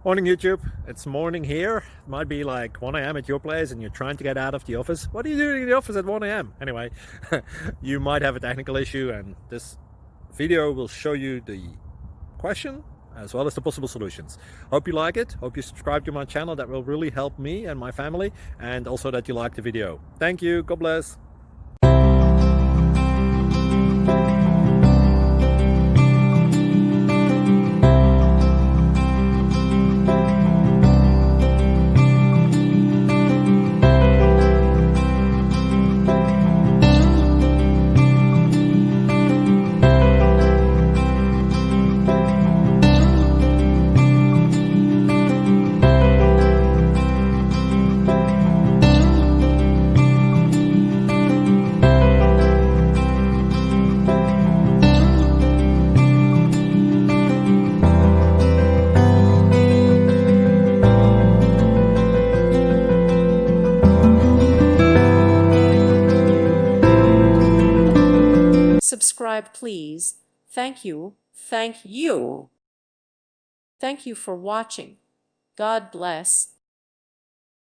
Morning YouTube, it's morning here. It might be like 1 a.m. at your place and you're trying to get out of the office. What are you doing in the office at 1 a.m.? Anyway, you might have a technical issue and this video will show you the question as well as the possible solutions. Hope you like it, hope you subscribe to my channel. That will really help me and my family, and also that you like the video. Thank you, God bless. Subscribe, please. Thank you. Thank you. Thank you for watching. God bless.